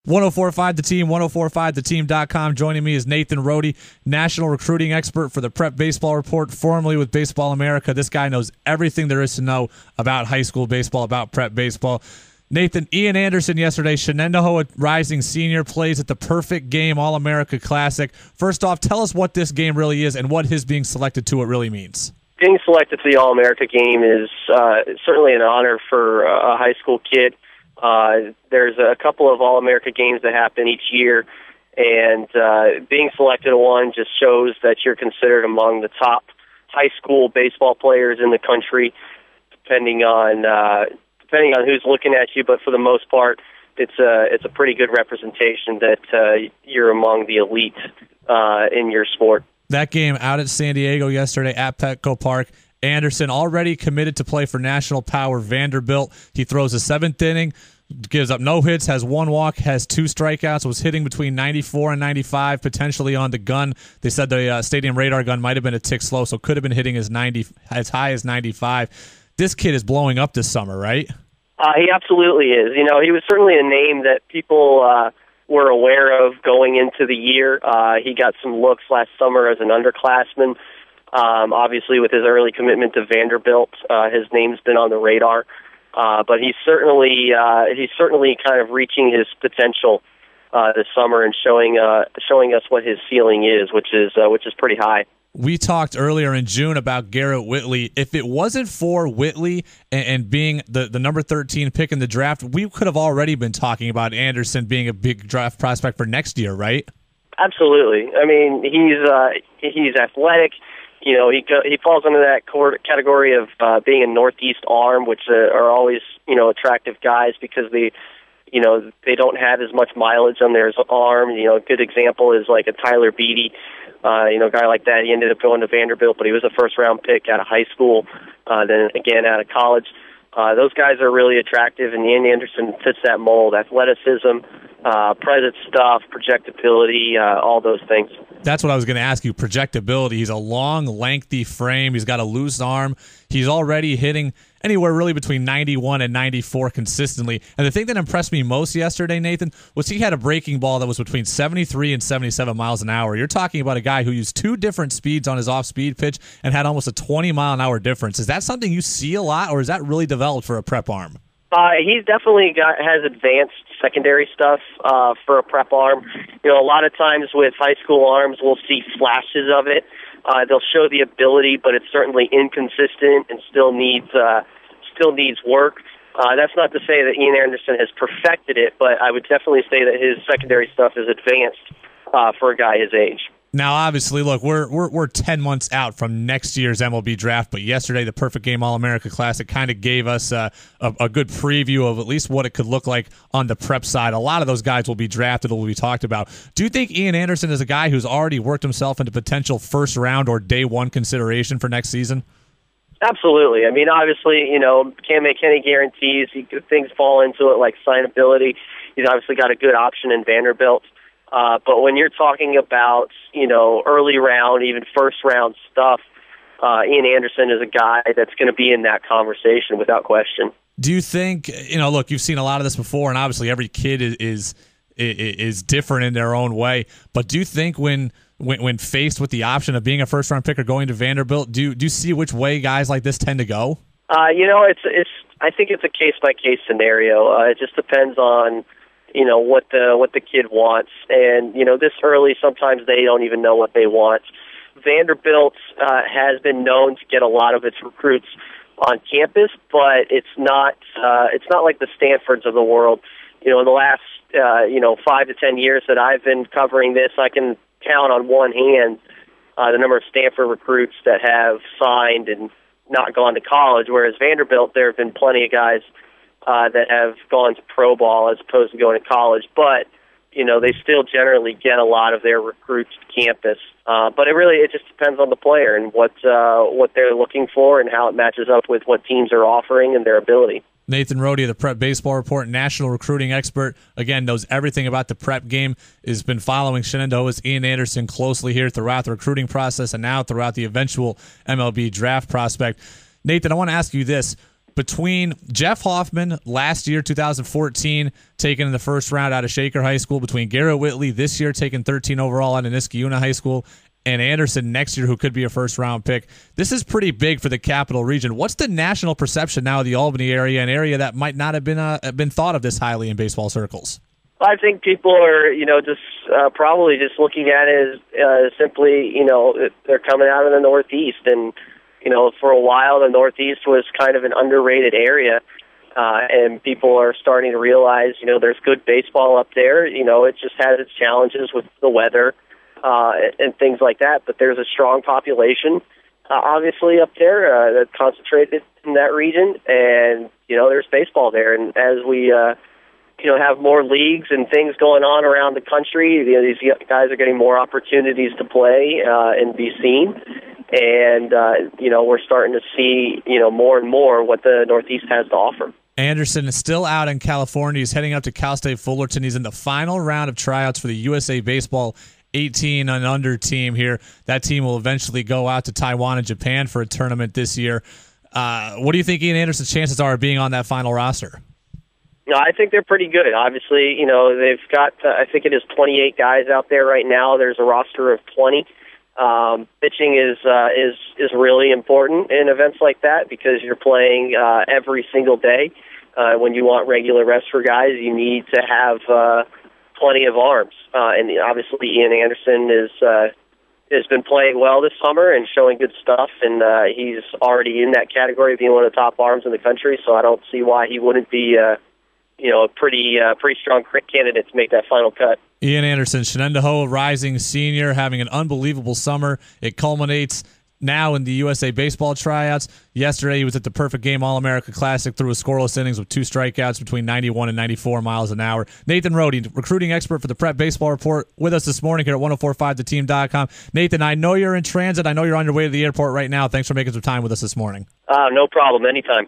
1045 The Team, 1045theteam.com. Joining me is Nathan Rohde, national recruiting expert for the Prep Baseball Report, formerly with Baseball America. This guy knows everything there is to know about high school baseball, about prep baseball. Nathan, Ian Anderson yesterday, Shenendehowa Rising Senior, plays at the Perfect Game All-America Classic. First off, tell us what this game really is and what his being selected to it really means. Being selected to the All-America game is certainly an honor for a high school kid. There's a couple of All-America games that happen each year, and being selected to one just shows that you're considered among the top high school baseball players in the country, depending on who's looking at you. But for the most part, it's a pretty good representation that you're among the elite in your sport. That game out at San Diego yesterday at Petco Park. Anderson already committed to play for national power Vanderbilt. He throws a seventh inning, gives up no hits, has one walk, has two strikeouts, was hitting between 94 and 95, potentially on the gun. They said the stadium radar gun might have been a tick slow, so could have been hitting as high as 95. This kid is blowing up this summer, right? He absolutely is. You know, he was certainly a name that people were aware of going into the year. He got some looks last summer as an underclassman. Obviously, with his early commitment to Vanderbilt, his name's been on the radar. But he's certainly kind of reaching his potential this summer and showing us what his ceiling is, which is pretty high. We talked earlier in June about Garrett Whitley. If it wasn't for Whitley and being the number 13 pick in the draft, we could have already been talking about Anderson being a big draft prospect for next year, right? Absolutely. I mean, he's athletic. You know, he falls under that category of being a northeast arm, which are always, you know, attractive guys because they don't have as much mileage on their arm. You know, a good example is like a Tyler Beatty, a guy like that. He ended up going to Vanderbilt, but he was a first-round pick out of high school, then again out of college. Those guys are really attractive, and Ian Anderson fits that mold. Athleticism, present stuff, projectability, all those things. That's what I was going to ask you, projectability. He's a long, lengthy frame. He's got a loose arm. He's already hitting anywhere really between 91 and 94 consistently. And the thing that impressed me most yesterday, Nathan, was he had a breaking ball that was between 73 and 77 miles an hour. You're talking about a guy who used two different speeds on his off-speed pitch and had almost a 20-mile-an-hour difference. Is that something you see a lot, or is that really developed for a prep arm? He's definitely has advanced secondary stuff for a prep arm. You know, a lot of times with high school arms, we'll see flashes of it. They'll show the ability, but it's certainly inconsistent and still needs work. That's not to say that Ian Anderson has perfected it, but I would definitely say that his secondary stuff is advanced for a guy his age. Now, obviously, look, we're 10 months out from next year's MLB draft, but yesterday the Perfect Game All-America Classic kind of gave us a good preview of at least what it could look like on the prep side. A lot of those guys will be drafted, will be talked about. Do you think Ian Anderson is a guy who's already worked himself into potential first-round or day-one consideration for next season? Absolutely. I mean, obviously, you know, can't make any guarantees. Things fall into it like signability. He's obviously got a good option in Vanderbilt. But when you're talking about, you know, early round, even first round stuff, Ian Anderson is a guy that's going to be in that conversation without question. Do you think, you know, look, you've seen a lot of this before, and obviously every kid is different in their own way. But do you think when faced with the option of being a first round pick or going to Vanderbilt, do you see which way guys like this tend to go? You know, I think it's a case by case scenario. It just depends on, you know, what the kid wants. And, you know, this early, sometimes they don't even know what they want. Vanderbilt has been known to get a lot of its recruits on campus, but it's not like the Stanfords of the world. You know, in the last 5 to 10 years that I've been covering this, I can count on one hand the number of Stanford recruits that have signed and not gone to college, whereas Vanderbilt, there have been plenty of guys that have gone to pro ball as opposed to going to college. But, you know, they still generally get a lot of their recruits to campus. But it just depends on the player and what they're looking for and how it matches up with what teams are offering and their ability. Nathan Rohde of the Prep Baseball Report, national recruiting expert, again, knows everything about the prep game, has been following Shenendehowa's Ian Anderson closely here throughout the recruiting process and now throughout the eventual MLB draft prospect. Nathan, I want to ask you this. between Jeff Hoffman last year, 2014, taken in the first round out of Shaker High School, between Garrett Whitley this year, taken 13 overall out of Niskayuna High School, and Anderson next year, who could be a first-round pick. This is pretty big for the Capital Region. What's the national perception now of the Albany area, an area that might not have been thought of this highly in baseball circles? I think people are, just probably just looking at it as simply, they're coming out of the Northeast, and for a while the Northeast was kind of an underrated area, and people are starting to realize, there's good baseball up there. It just has its challenges with the weather and things like that, but there's a strong population, obviously, up there that's concentrated in that region, and there's baseball there, and as we have more leagues and things going on around the country, these guys are getting more opportunities to play and be seen. And, we're starting to see, more and more what the Northeast has to offer. Anderson is still out in California. He's heading up to Cal State Fullerton. He's in the final round of tryouts for the USA Baseball 18 and under team here. That team will eventually go out to Taiwan and Japan for a tournament this year. What do you think Ian Anderson's chances are of being on that final roster? No, I think they're pretty good. Obviously, they've got, I think it is 28 guys out there right now. There's a roster of 20. Pitching is really important in events like that because you're playing every single day. When you want regular rest for guys, you need to have plenty of arms. And obviously, Ian Anderson has been playing well this summer and showing good stuff, and he's already in that category of being one of the top arms in the country. So I don't see why he wouldn't be a pretty strong candidate to make that final cut. Ian Anderson, Shenendehowa rising senior, having an unbelievable summer. It culminates now in the USA Baseball tryouts. Yesterday, he was at the Perfect Game All-America Classic, threw a scoreless innings with 2 strikeouts between 91 and 94 miles an hour. Nathan Rohde, recruiting expert for the Prep Baseball Report, with us this morning here at 1045theteam.com. Nathan, I know you're in transit. I know you're on your way to the airport right now. Thanks for making some time with us this morning. No problem. Anytime.